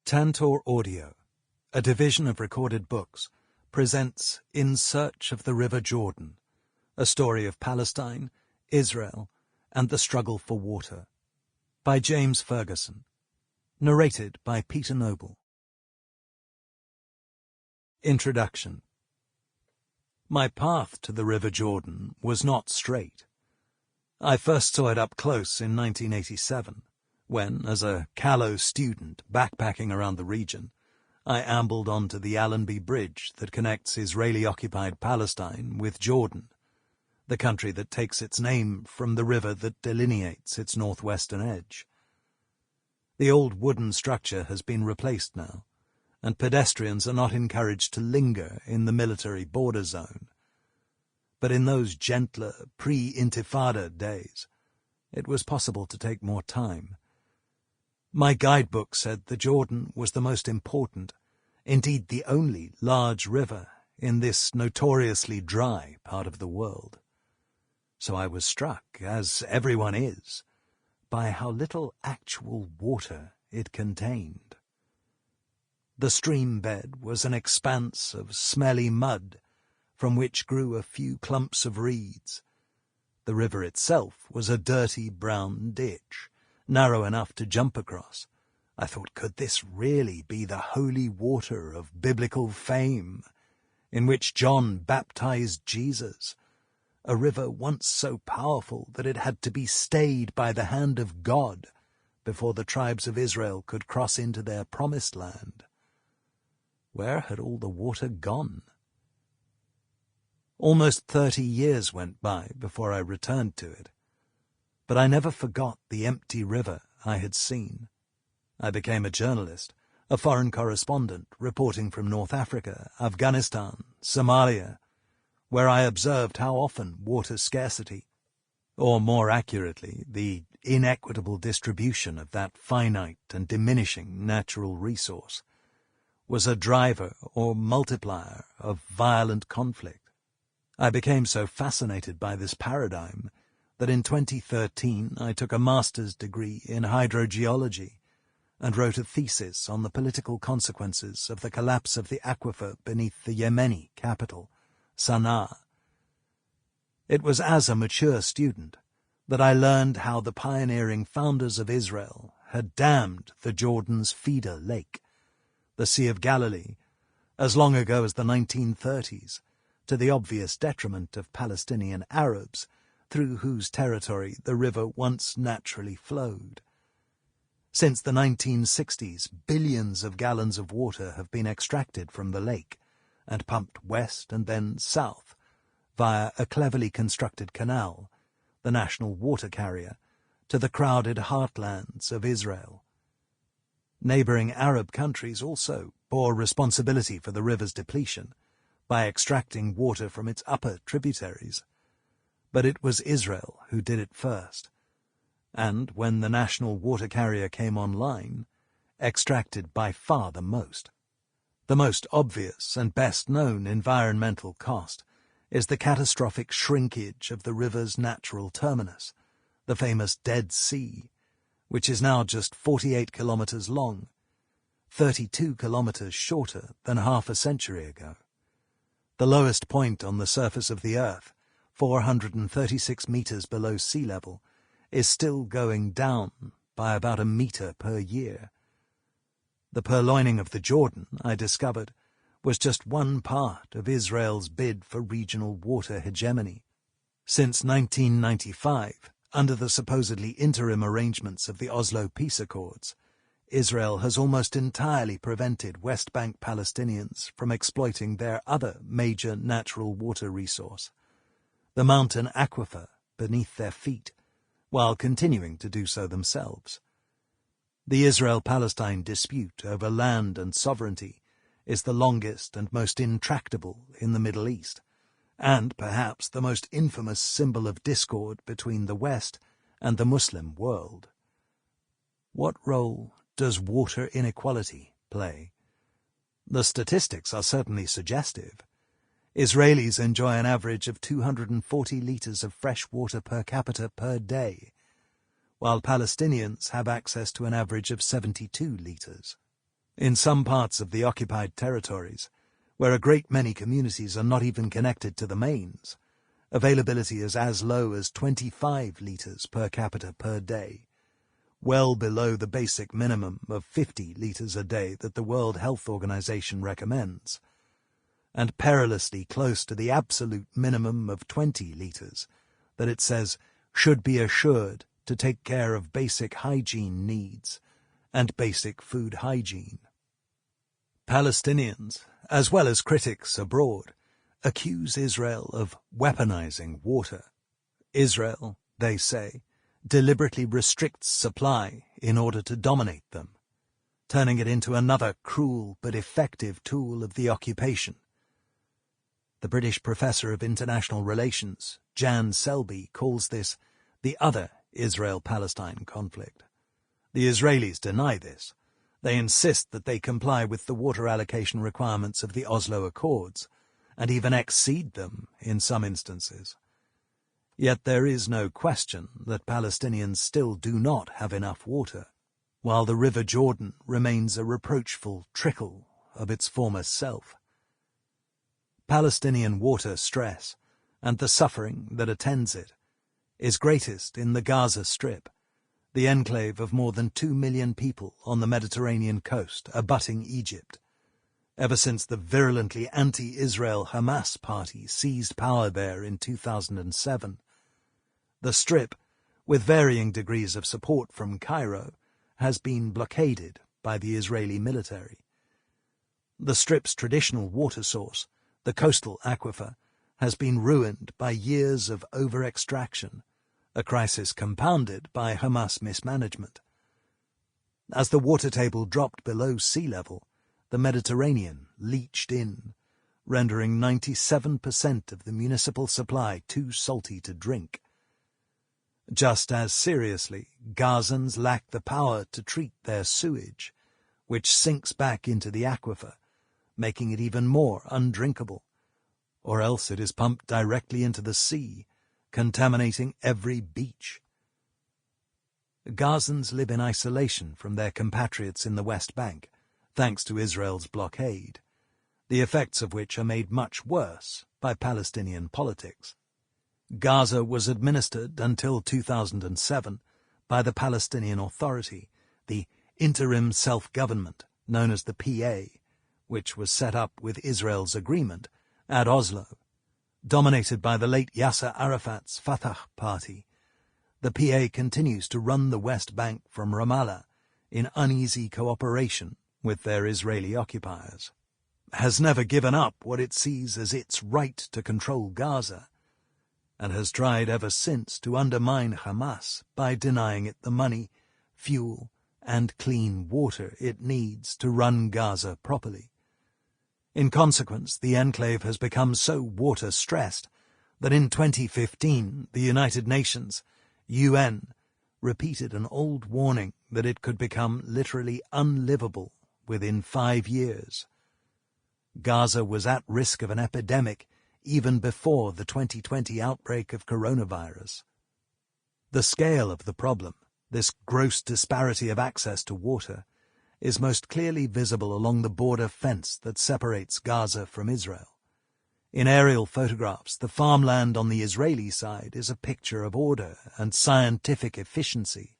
Tantor Audio, a division of recorded books, presents In Search of the River Jordan, a story of Palestine, Israel, and the struggle for water, by James Fergusson, narrated by Peter Noble. Introduction. My path to the River Jordan was not straight. I first saw it up close in 1987, when, as a callow student backpacking around the region, I ambled onto the Allenby Bridge that connects Israeli-occupied Palestine with Jordan, the country that takes its name from the river that delineates its northwestern edge. The old wooden structure has been replaced now, and pedestrians are not encouraged to linger in the military border zone. But in those gentler, pre-Intifada days, it was possible to take more time. My guidebook said the Jordan was the most important, indeed the only large river in this notoriously dry part of the world. So I was struck, as everyone is, by how little actual water it contained. The stream bed was an expanse of smelly mud, from which grew a few clumps of reeds. The river itself was a dirty brown ditch, narrow enough to jump across. I thought, could this really be the holy water of biblical fame, in which John baptized Jesus, a river once so powerful that it had to be stayed by the hand of God before the tribes of Israel could cross into their promised land? Where had all the water gone? Almost 30 years went by before I returned to it, but I never forgot the empty river I had seen. I became a journalist, a foreign correspondent reporting from North Africa, Afghanistan, Somalia, where I observed how often water scarcity, or more accurately, the inequitable distribution of that finite and diminishing natural resource, was a driver or multiplier of violent conflict. I became so fascinated by this paradigm that in 2013 I took a master's degree in hydrogeology and wrote a thesis on the political consequences of the collapse of the aquifer beneath the Yemeni capital, Sana'a. It was as a mature student that I learned how the pioneering founders of Israel had dammed the Jordan's feeder lake, the Sea of Galilee, as long ago as the 1930s, to the obvious detriment of Palestinian Arabs, through whose territory the river once naturally flowed. Since the 1960s, billions of gallons of water have been extracted from the lake and pumped west and then south via a cleverly constructed canal, the national water carrier, to the crowded heartlands of Israel. Neighboring Arab countries also bore responsibility for the river's depletion by extracting water from its upper tributaries. But it was Israel who did it first, and when the national water carrier came online, extracted by far the most. The most obvious and best-known environmental cost is the catastrophic shrinkage of the river's natural terminus, the famous Dead Sea, which is now just 48 kilometers long, 32 kilometers shorter than half a century ago. The lowest point on the surface of the Earth, 436 meters below sea level, is still going down by about a meter per year. The purloining of the Jordan, I discovered, was just one part of Israel's bid for regional water hegemony. Since 1995, under the supposedly interim arrangements of the Oslo Peace Accords, Israel has almost entirely prevented West Bank Palestinians from exploiting their other major natural water resource, the mountain aquifer beneath their feet, while continuing to do so themselves. The Israel-Palestine dispute over land and sovereignty is the longest and most intractable in the Middle East, and perhaps the most infamous symbol of discord between the West and the Muslim world. What role does water inequality play? The statistics are certainly suggestive. Israelis enjoy an average of 240 liters of fresh water per capita per day, while Palestinians have access to an average of 72 liters. In some parts of the occupied territories, where a great many communities are not even connected to the mains, availability is as low as 25 litres per capita per day, well below the basic minimum of 50 litres a day that the World Health Organization recommends, and perilously close to the absolute minimum of 20 litres that it says should be assured to take care of basic hygiene needs and basic food hygiene. Palestinians, as well as critics abroad, accuse Israel of weaponizing water. Israel, they say, deliberately restricts supply in order to dominate them, turning it into another cruel but effective tool of the occupation. The British professor of international relations, Jan Selby, calls this the other Israel-Palestine conflict. The Israelis deny this. They insist that they comply with the water allocation requirements of the Oslo Accords, and even exceed them in some instances. Yet there is no question that Palestinians still do not have enough water, while the River Jordan remains a reproachful trickle of its former self. Palestinian water stress, and the suffering that attends it, is greatest in the Gaza Strip, the enclave of more than 2 million people on the Mediterranean coast abutting Egypt, ever since the virulently anti-Israel Hamas party seized power there in 2007. The Strip, with varying degrees of support from Cairo, has been blockaded by the Israeli military. The Strip's traditional water source, the coastal aquifer, has been ruined by years of over-extraction, a crisis compounded by Hamas mismanagement. As the water table dropped below sea level, the Mediterranean leached in, rendering 97% of the municipal supply too salty to drink. Just as seriously, Gazans lack the power to treat their sewage, which sinks back into the aquifer, making it even more undrinkable, or else it is pumped directly into the sea, contaminating every beach. Gazans live in isolation from their compatriots in the West Bank, thanks to Israel's blockade, the effects of which are made much worse by Palestinian politics. Gaza was administered until 2007 by the Palestinian Authority, the interim self-government known as the PA, which was set up with Israel's agreement at Oslo. Dominated by the late Yasser Arafat's Fatah party, the PA continues to run the West Bank from Ramallah in uneasy cooperation with their Israeli occupiers, has never given up what it sees as its right to control Gaza, and has tried ever since to undermine Hamas by denying it the money, fuel, and clean water it needs to run Gaza properly. In consequence, the enclave has become so water-stressed that in 2015 the United Nations, UN, repeated an old warning that it could become literally unlivable within 5 years. Gaza was at risk of an epidemic even before the 2020 outbreak of coronavirus. The scale of the problem, this gross disparity of access to water, is most clearly visible along the border fence that separates Gaza from Israel. In aerial photographs, the farmland on the Israeli side is a picture of order and scientific efficiency.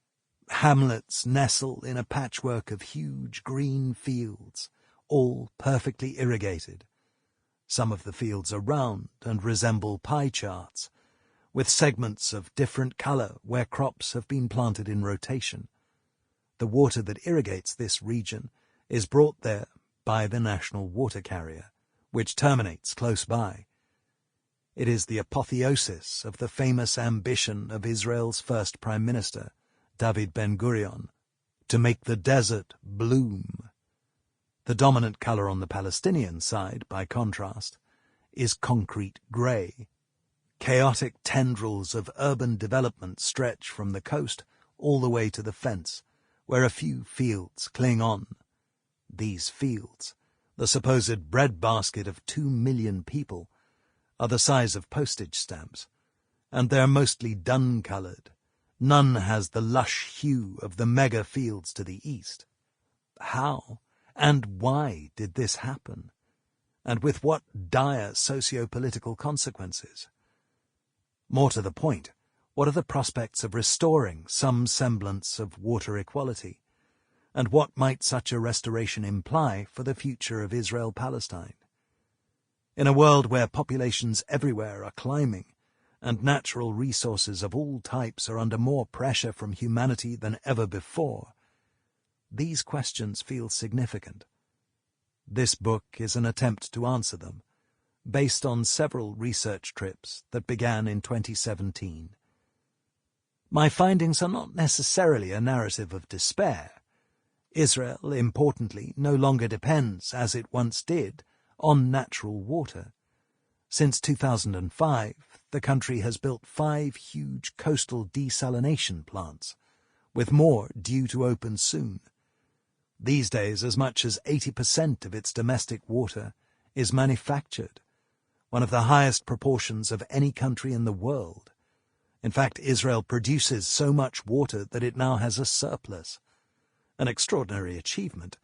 Hamlets nestle in a patchwork of huge green fields, all perfectly irrigated. Some of the fields are round and resemble pie charts, with segments of different color where crops have been planted in rotation. The water that irrigates this region is brought there by the national water carrier, which terminates close by. It is the apotheosis of the famous ambition of Israel's first Prime Minister, David Ben-Gurion, to make the desert bloom. The dominant color on the Palestinian side, by contrast, is concrete grey. Chaotic tendrils of urban development stretch from the coast all the way to the fence, where a few fields cling on. These fields, the supposed breadbasket of 2 million people, are the size of postage stamps, and they're mostly dun-coloured. None has the lush hue of the mega fields to the east. How, And why did this happen? And with what dire socio-political consequences? More to the point, what are the prospects of restoring some semblance of water equality? And what might such a restoration imply for the future of Israel-Palestine? In a world where populations everywhere are climbing, and natural resources of all types are under more pressure from humanity than ever before, these questions feel significant. This book is an attempt to answer them, based on several research trips that began in 2017. My findings are not necessarily a narrative of despair. Israel, importantly, no longer depends, as it once did, on natural water. Since 2005, the country has built 5 huge coastal desalination plants, with more due to open soon. These days, as much as 80% of its domestic water is manufactured, one of the highest proportions of any country in the world. In fact, Israel produces so much water that it now has a surplus, an extraordinary achievement,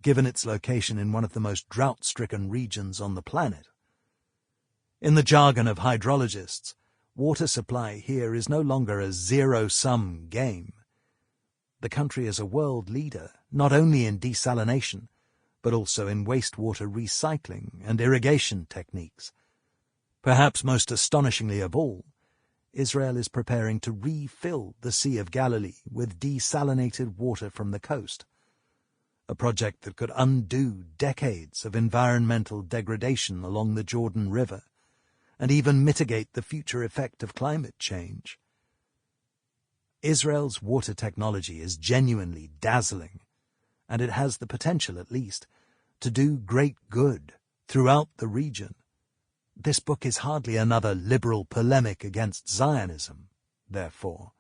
given its location in one of the most drought-stricken regions on the planet. In the jargon of hydrologists, water supply here is no longer a zero-sum game. The country is a world leader, not only in desalination, but also in wastewater recycling and irrigation techniques. Perhaps most astonishingly of all, Israel is preparing to refill the Sea of Galilee with desalinated water from the coast, a project that could undo decades of environmental degradation along the Jordan River and even mitigate the future effect of climate change. Israel's water technology is genuinely dazzling, and it has the potential, at least, to do great good throughout the region. This book is hardly another liberal polemic against Zionism, therefore.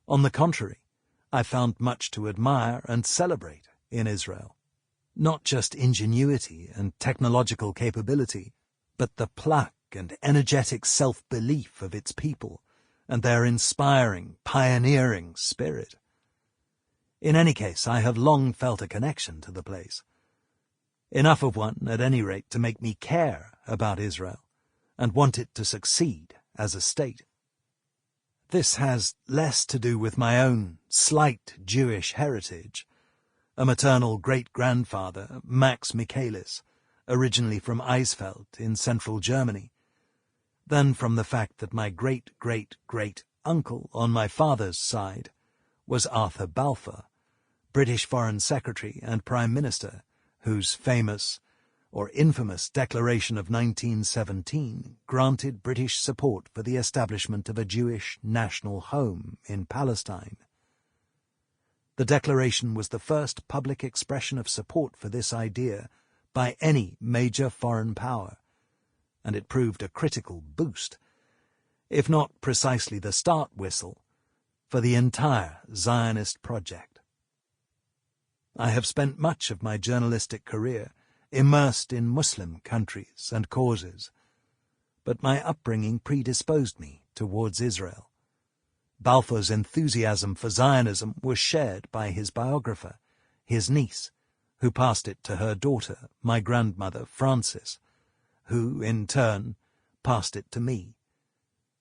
On the contrary, I found much to admire and celebrate in Israel. Not just ingenuity and technological capability, but the pluck and energetic self-belief of its people and their inspiring, pioneering spirit. In any case, I have long felt a connection to the place. Enough of one, at any rate, to make me care about Israel and want it to succeed as a state. This has less to do with my own slight Jewish heritage. A maternal great-grandfather, Max Michaelis, originally from Eisfeld in central Germany, than from the fact that my great-great-great-uncle on my father's side was Arthur Balfour, British Foreign Secretary and Prime Minister, whose famous or infamous Declaration of 1917 granted British support for the establishment of a Jewish national home in Palestine. The declaration was the first public expression of support for this idea by any major foreign power, and it proved a critical boost, if not precisely the start whistle, for the entire Zionist project. I have spent much of my journalistic career immersed in Muslim countries and causes, but my upbringing predisposed me towards Israel. Balfour's enthusiasm for Zionism was shared by his biographer, his niece, who passed it to her daughter, my grandmother Frances, who, in turn, passed it to me.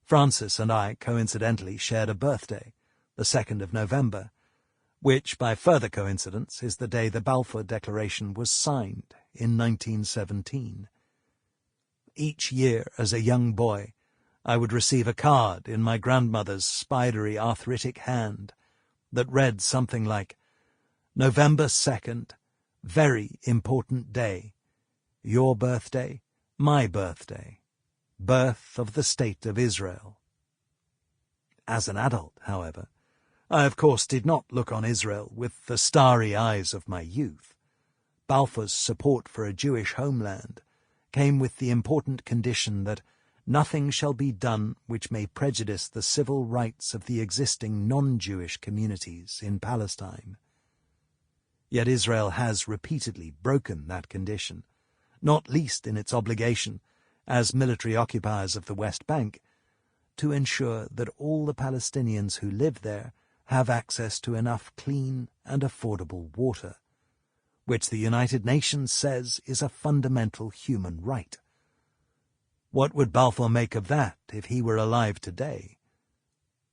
Frances and I coincidentally shared a birthday, the 2nd of November, which, by further coincidence, is the day the Balfour Declaration was signed in 1917. Each year, as a young boy, I would receive a card in my grandmother's spidery arthritic hand that read something like, "November 2nd, very important day. Your birthday, my birthday. Birth of the State of Israel." As an adult, however, I of course did not look on Israel with the starry eyes of my youth. Balfour's support for a Jewish homeland came with the important condition that nothing shall be done which may prejudice the civil rights of the existing non-Jewish communities in Palestine. Yet Israel has repeatedly broken that condition, not least in its obligation, as military occupiers of the West Bank, to ensure that all the Palestinians who live there have access to enough clean and affordable water, which the United Nations says is a fundamental human right. What would Balfour make of that if he were alive today?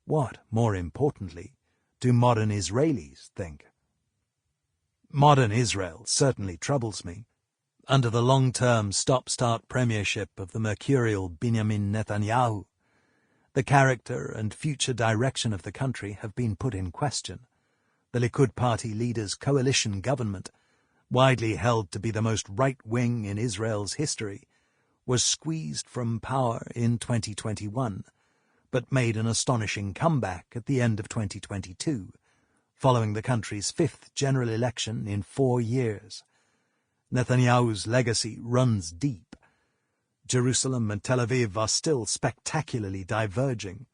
What, more importantly, do modern Israelis think? Modern Israel certainly troubles me. Under the long-term stop-start premiership of the mercurial Benjamin Netanyahu, the character and future direction of the country have been put in question. The Likud party leader's coalition government, widely held to be the most right-wing in Israel's history, was squeezed from power in 2021, but made an astonishing comeback at the end of 2022, following the country's 5th general election in 4 years. Netanyahu's legacy runs deep. Jerusalem and Tel Aviv are still spectacularly diverging,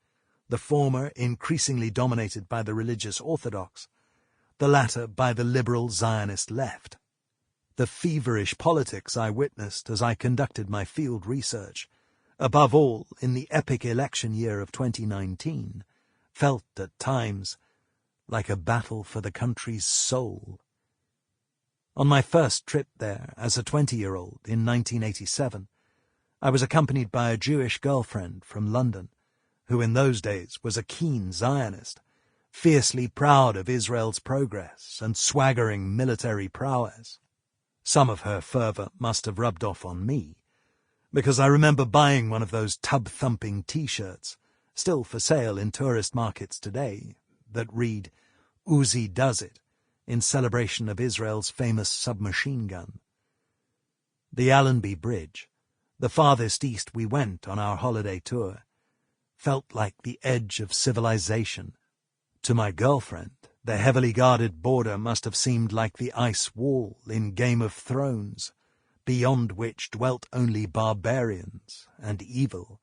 the former increasingly dominated by the religious Orthodox, the latter by the liberal Zionist left. The feverish politics I witnessed as I conducted my field research, above all in the epic election year of 2019, felt at times like a battle for the country's soul. On my first trip there as a 20-year-old in 1987, I was accompanied by a Jewish girlfriend from London, who in those days was a keen Zionist, fiercely proud of Israel's progress and swaggering military prowess. Some of her fervour must have rubbed off on me, because I remember buying one of those tub-thumping T-shirts, still for sale in tourist markets today, that read, "Uzi does it," in celebration of Israel's famous submachine gun. The Allenby Bridge, the farthest east we went on our holiday tour, felt like the edge of civilization. To my girlfriend, the heavily guarded border must have seemed like the ice wall in Game of Thrones, beyond which dwelt only barbarians and evil.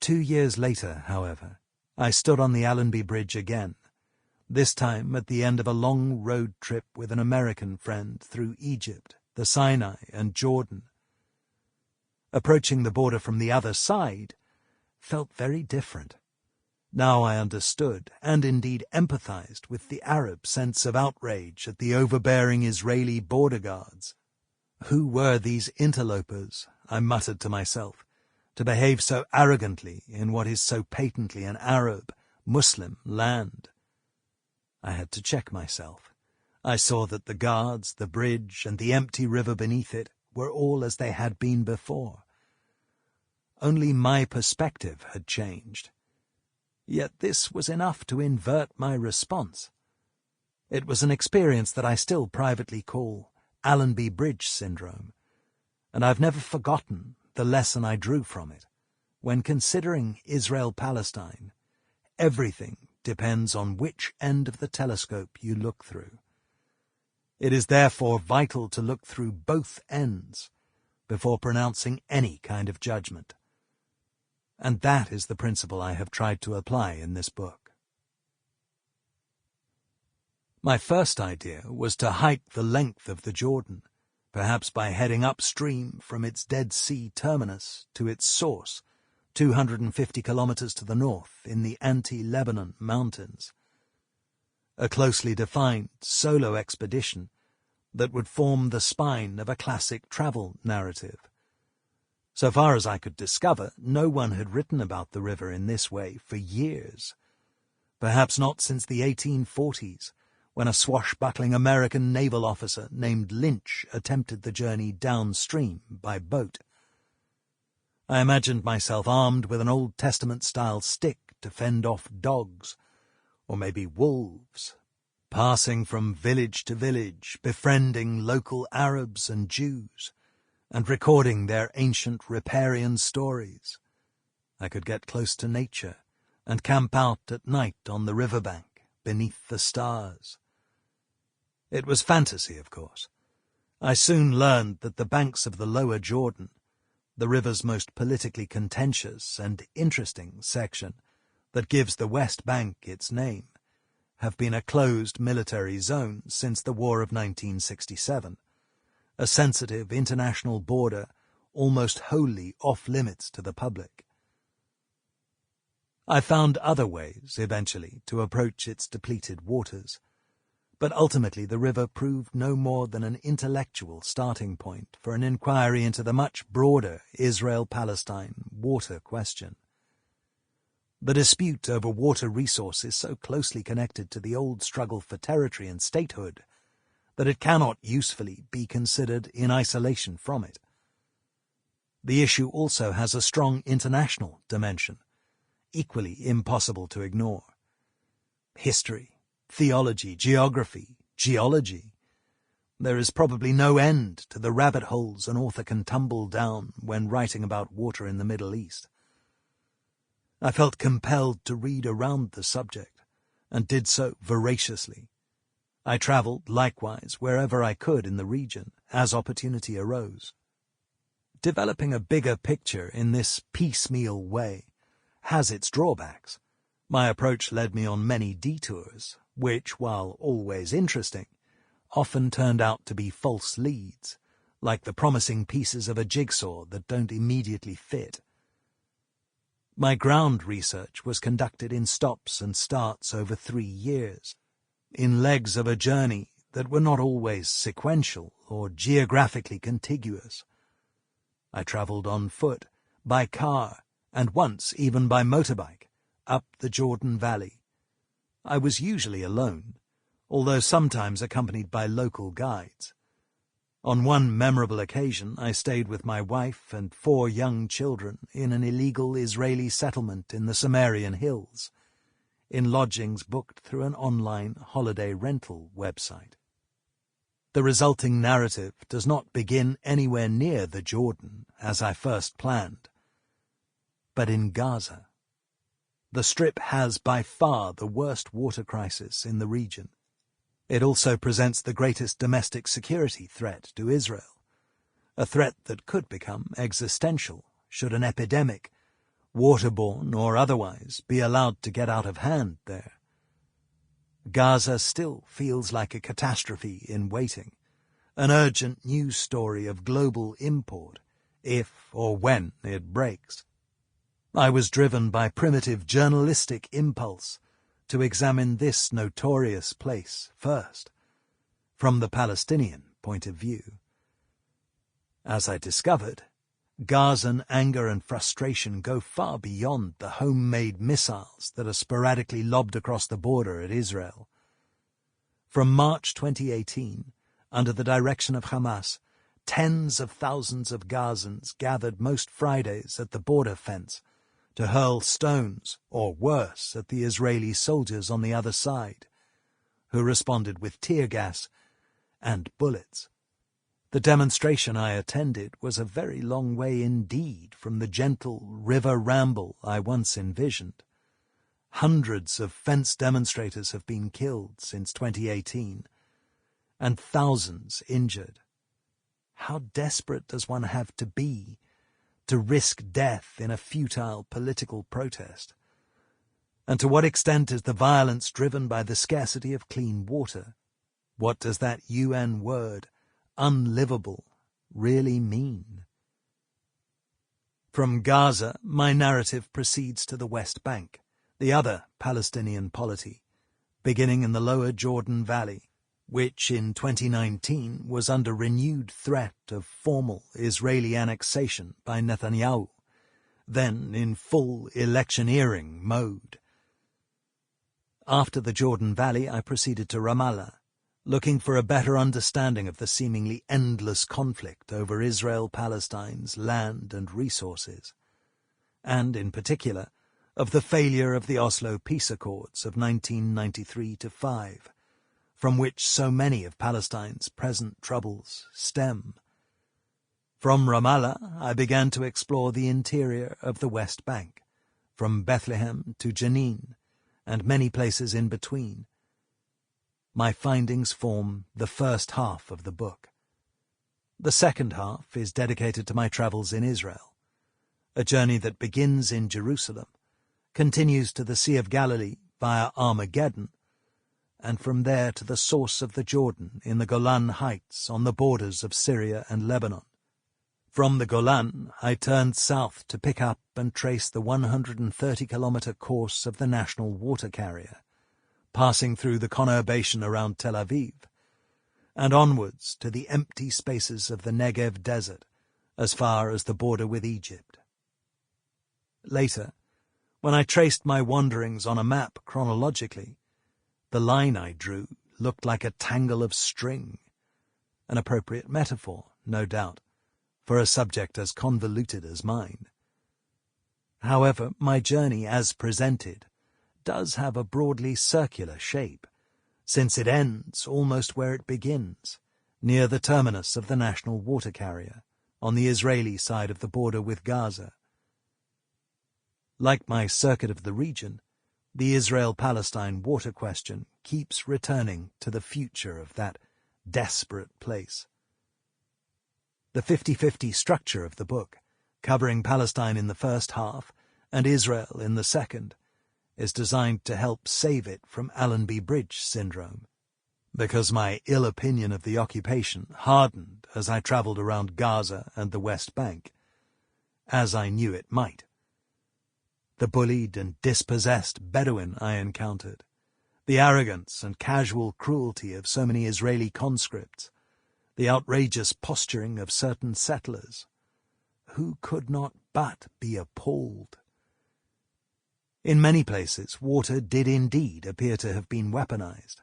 2 years later, however, I stood on the Allenby Bridge again, this time at the end of a long road trip with an American friend through Egypt, the Sinai, and Jordan. Approaching the border from the other side felt very different. Now I understood, and indeed empathized with the Arab sense of outrage at the overbearing Israeli border guards. Who were these interlopers, I muttered to myself, to behave so arrogantly in what is so patently an Arab, Muslim land? I had to check myself. I saw that the guards, the bridge, and the empty river beneath it were all as they had been before. Only my perspective had changed. Yet this was enough to invert my response. It was an experience that I still privately call Allenby Bridge syndrome, and I've never forgotten the lesson I drew from it. When considering Israel-Palestine, everything depends on which end of the telescope you look through. It is therefore vital to look through both ends before pronouncing any kind of judgment. And that is the principle I have tried to apply in this book. My first idea was to hike the length of the Jordan, perhaps by heading upstream from its Dead Sea terminus to its source, 250 kilometers to the north in the anti-Lebanon mountains. A closely defined solo expedition that would form the spine of a classic travel narrative. So far as I could discover, no one had written about the river in this way for years. Perhaps not since the 1840s, when a swashbuckling American naval officer named Lynch attempted the journey downstream by boat. I imagined myself armed with an Old Testament-style stick to fend off dogs, or maybe wolves, passing from village to village, befriending local Arabs and Jews, and recording their ancient riparian stories. I could get close to nature and camp out at night on the riverbank beneath the stars. It was fantasy, of course. I soon learned that the banks of the lower Jordan, the river's most politically contentious and interesting section that gives the West Bank its name, have been a closed military zone since the War of 1967, a sensitive international border almost wholly off-limits to the public. I found other ways, eventually, to approach its depleted waters, but ultimately the river proved no more than an intellectual starting point for an inquiry into the much broader Israel-Palestine water question. The dispute over water resource is so closely connected to the old struggle for territory and statehood that it cannot usefully be considered in isolation from it. The issue also has a strong international dimension, equally impossible to ignore. History, theology, geography, geology. There is probably no end to the rabbit holes an author can tumble down when writing about water in the Middle East. I felt compelled to read around the subject, and did so voraciously. I travelled, likewise, wherever I could in the region, as opportunity arose. Developing a bigger picture in this piecemeal way has its drawbacks. My approach led me on many detours, which, while always interesting, often turned out to be false leads, like the promising pieces of a jigsaw that don't immediately fit. My ground research was conducted in stops and starts over 3 years, in legs of a journey that were not always sequential or geographically contiguous. I travelled on foot, by car, and once even by motorbike, up the Jordan Valley. I was usually alone, although sometimes accompanied by local guides. On one memorable occasion I stayed with my wife and 4 young children in an illegal Israeli settlement in the Sumerian hills, in lodgings booked through an online holiday rental website. The resulting narrative does not begin anywhere near the Jordan, as I first planned, but in Gaza. The Strip has by far the worst water crisis in the region. It also presents the greatest domestic security threat to Israel, a threat that could become existential should an epidemic, waterborne or otherwise, be allowed to get out of hand there. Gaza still feels like a catastrophe in waiting, an urgent news story of global import, if or when it breaks. I was driven by primitive journalistic impulse to examine this notorious place first, from the Palestinian point of view. As I discovered, Gazan anger and frustration go far beyond the homemade missiles that are sporadically lobbed across the border at Israel. From March 2018, under the direction of Hamas, tens of thousands of Gazans gathered most Fridays at the border fence to hurl stones, or worse, at the Israeli soldiers on the other side, who responded with tear gas and bullets. The demonstration I attended was a very long way indeed from the gentle river ramble I once envisioned. Hundreds of fence demonstrators have been killed since 2018, and thousands injured. How desperate does one have to be to risk death in a futile political protest? And to what extent is the violence driven by the scarcity of clean water? What does that UN word, unlivable, really mean? From Gaza, my narrative proceeds to the West Bank, the other Palestinian polity, beginning in the lower Jordan Valley, which in 2019 was under renewed threat of formal Israeli annexation by Netanyahu, then in full electioneering mode. After the Jordan Valley, I proceeded to Ramallah, looking for a better understanding of the seemingly endless conflict over Israel-Palestine's land and resources, and, in particular, of the failure of the Oslo Peace Accords of 1993-5, from which so many of Palestine's present troubles stem. From Ramallah, I began to explore the interior of the West Bank, from Bethlehem to Jenin, and many places in between. My findings form the first half of the book. The second half is dedicated to my travels in Israel, a journey that begins in Jerusalem, continues to the Sea of Galilee via Armageddon, and from there to the source of the Jordan in the Golan Heights on the borders of Syria and Lebanon. From the Golan, I turned south to pick up and trace the 130-kilometer course of the national water carrier, passing through the conurbation around Tel Aviv, and onwards to the empty spaces of the Negev desert as far as the border with Egypt. Later, when I traced my wanderings on a map chronologically, the line I drew looked like a tangle of string, an appropriate metaphor, no doubt, for a subject as convoluted as mine. However, my journey as presented does have a broadly circular shape, since it ends almost where it begins, near the terminus of the national water carrier, on the Israeli side of the border with Gaza. Like my circuit of the region, the Israel-Palestine water question keeps returning to the future of that desperate place. The 50-50 structure of the book, covering Palestine in the first half and Israel in the second, is designed to help save it from Allenby Bridge syndrome, because my ill opinion of the occupation hardened as I travelled around Gaza and the West Bank, as I knew it might. The bullied and dispossessed Bedouin I encountered, the arrogance and casual cruelty of so many Israeli conscripts, the outrageous posturing of certain settlers. Who could not but be appalled? In many places, water did indeed appear to have been weaponized.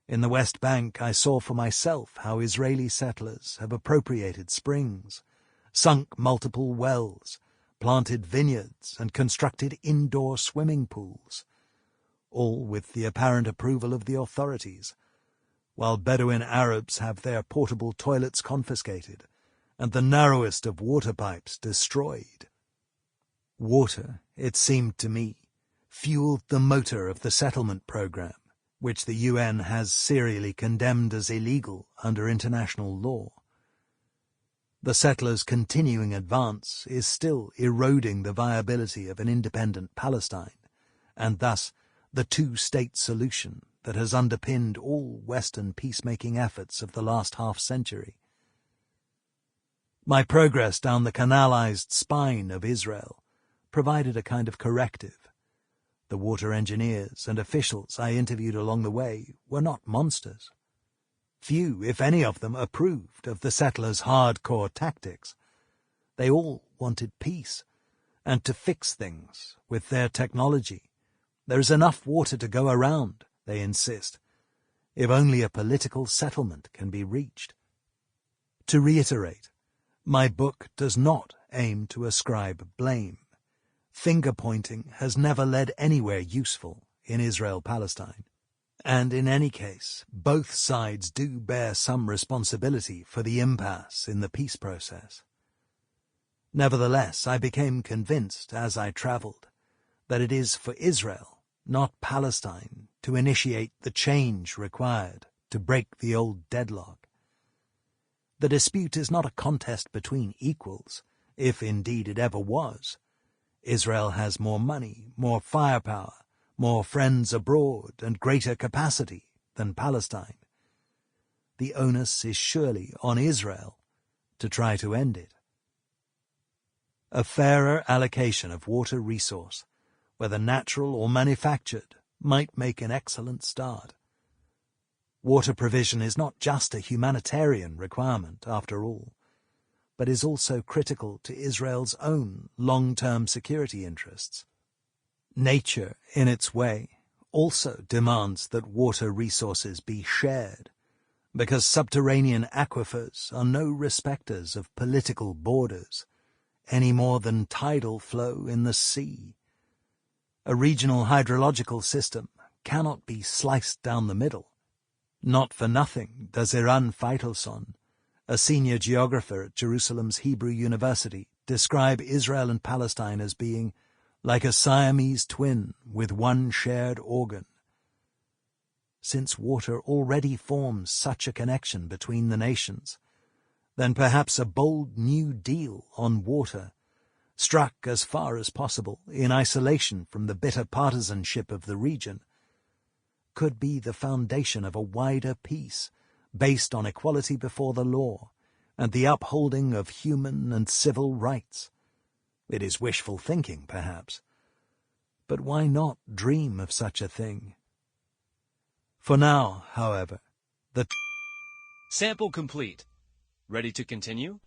In the West Bank, I saw for myself how Israeli settlers have appropriated springs, sunk multiple wells, planted vineyards, and constructed indoor swimming pools, all with the apparent approval of the authorities, while Bedouin Arabs have their portable toilets confiscated and the narrowest of water pipes destroyed. Water, it seemed to me, fueled the motor of the settlement program, which the UN has serially condemned as illegal under international law. The settlers' continuing advance is still eroding the viability of an independent Palestine, and thus the two-state solution that has underpinned all Western peacemaking efforts of the last half-century. My progress down the canalized spine of Israel provided a kind of corrective. The water engineers and officials I interviewed along the way were not monsters. Few, if any of them, approved of the settlers' hardcore tactics. They all wanted peace, and to fix things with their technology. There is enough water to go around, they insist, if only a political settlement can be reached. To reiterate, my book does not aim to ascribe blame. Finger-pointing has never led anywhere useful in Israel-Palestine. And in any case, both sides do bear some responsibility for the impasse in the peace process. Nevertheless, I became convinced as I travelled that it is for Israel, not Palestine, to initiate the change required to break the old deadlock. The dispute is not a contest between equals, if indeed it ever was. Israel has more money, more firepower, more friends abroad, and greater capacity than Palestine. The onus is surely on Israel to try to end it. A fairer allocation of water resource, whether natural or manufactured, might make an excellent start. Water provision is not just a humanitarian requirement, after all, but is also critical to Israel's own long-term security interests. Nature, in its way, also demands that water resources be shared, because subterranean aquifers are no respecters of political borders, any more than tidal flow in the sea. A regional hydrological system cannot be sliced down the middle. Not for nothing does Eran Feitelson, a senior geographer at Jerusalem's Hebrew University, describe Israel and Palestine as being like a Siamese twin with one shared organ. Since water already forms such a connection between the nations, then perhaps a bold new deal on water, struck as far as possible in isolation from the bitter partisanship of the region, could be the foundation of a wider peace based on equality before the law and the upholding of human and civil rights. It is wishful thinking, perhaps, but why not dream of such a thing? For now, however, the Sample complete. Ready to continue?